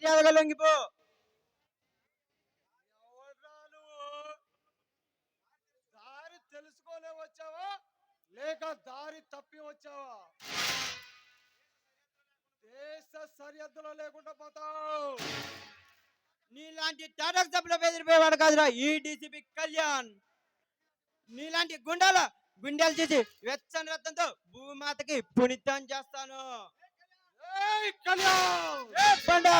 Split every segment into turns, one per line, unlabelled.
మర్యాదగా లొంగిపో.
ఎవడ్రా నువ్వు? దారి తెలుసుకొనే వచ్చావా లేక దారి తప్పి వచ్చావా? దేశ సరిహద్దులో లేకుండా పోతావు.
నీలాంటి టాటా సభలో బెదిరిపోయేవాడు కాదురా ఈ డీసీపీ కళ్యాణ్. నీలాంటి గుండెలు చేసి వెచ్చని రక్తంతో భూమాతకి పునితం చేస్తాను.
ఏయ్ కళ్యాణ్!
ఏ బండా!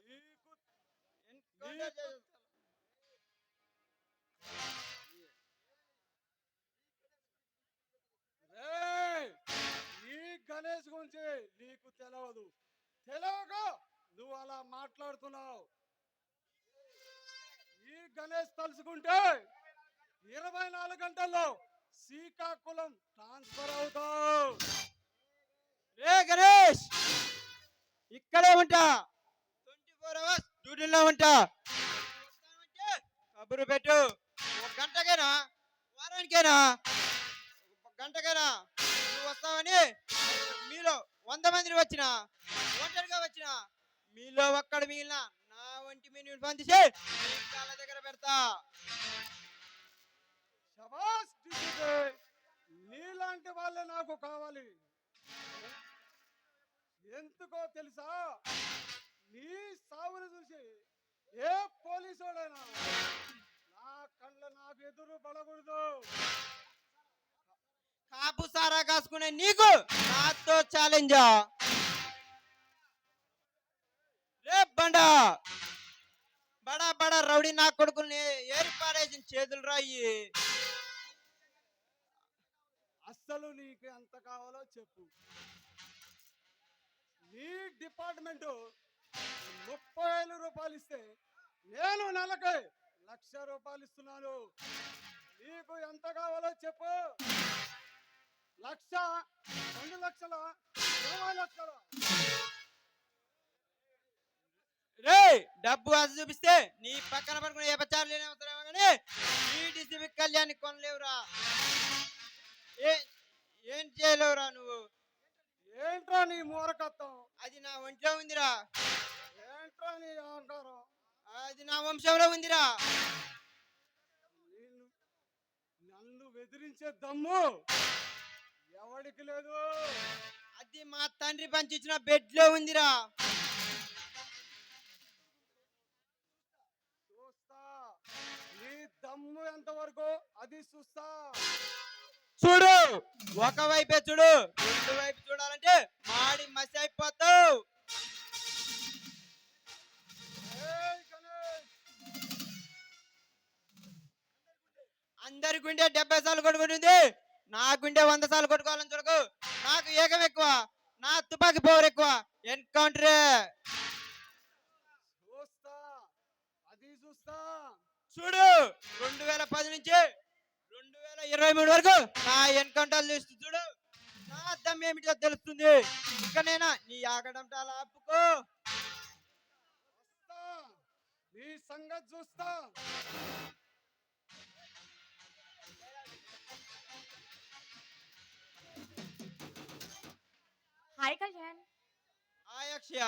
నీకు
ఎన్కౌంటర్ చేస్తా.
ఏయ్! ఈ గణేష్ గురించి నీకు తెలియదు. తెలియక నువ్వు అలా మాట్లాడుతున్నావు. ఈ గణేష్ తలుచుకుంటే 24 గంటల్లో శ్రీకాకుళం ట్రాన్స్ఫర్ అవుతావు.
రే గణేష్, ఇక్కడే ఉంటా. 24 అవర్స్ డ్యూటీలో ఉంటా. వస్తావంటే కబురు పెట్టు. ఒక గంటకైనా, వారానికైనా, ఒక గంటకైనా నువ్వు వస్తావని మీలో 100 మందిని వచ్చినా, ఒంటరిగా వచ్చినా, మీలో ఒక్కడు మిగిలిన నా ఒంటి మీద పంపించి నీ కాళ్ళ దగ్గర పెడతా.
శబాష్ డిసిపి! నీలాంటి వాళ్ళే నాకు కావాలి. ఎందుకో తెలుసా? నీ సావును చూసి ఏ పోలీసోడైనా నా కళ్ళు నాకు ఎదురు పడకూడదు.
కాపు సారా కాసుకునే నీకు నాతో ఛాలెంజా? రే బండా, బడా బడా రౌడీ నా కొడుకుల్ని ఏర్పాడేసిన చేతులు రాయి.
అస్సలు నీకు ఎంత కావాలో చెప్పు. నీ డిపార్ట్మెంట్ 30,000 రూపాయలు ఇస్తే నేను నెలకి 1,00,000 రూపాయలు ఇస్తున్నాను. నీకు ఎంత కావాలో చెప్పు. 1,00,000, 2 లక్షల, 20 లక్షల?
రే డబ్బు అది చూపిస్తే నీ పక్కన పడుకునే ఏ పచ్చారు లేని అవసరమో కానీ ఈ డీసీపీ కళ్యాణ్ కొనలేవురా. ఏం చేయలేవురా నువ్వు.
ఏంట్రా నీ మూరకత్వం?
అది నా ఒంట్లో ఉందిరా.
ఏంట్రా నీ అహంకారం?
అది నా వంశంలో ఉందిరా.
నేను నన్ను బెదిరించే దమ్ము ఎవడికి లేదు.
అది మా తండ్రి పంచిచ్చిన బెడ్ లో ఉందిరా.
చూస్తా నీ దమ్ము ఎంతవరకు అది చూస్తా.
చూడు, ఒకవైపే చూడు, రెండు వైపు చూడాలంటే మాడి మసి అయిపోతావు.
ఏయ్ గణేష్!
అందరి గుండె 70 సార్లు కొట్టుకుంటుంది, నా గుండె 100 సార్లు కొట్టుకోవాలని చూడకు. నాకు ఏకం ఎక్కువ, నా తుపాకీ పవర్ ఎక్కువ. ఎన్కౌంటరే.
చూస్తా అది చూస్తా.
చూడు, 2010 నుంచి 2023 వరకు నా ఎన్కౌంటర్ లిస్ట్ చూడు. నా అర్థం ఏమిటో తెలుస్తుంది. ఇకనైనా నీ ఆగడం అలా ఆపుకో.
వస్తా నీ సంగతి చూస్తా.
హాయ్ కళ్యాణ్.
ఆ యక్షయ,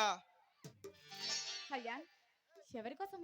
కళ్యాణ్, ఎవరి కోసం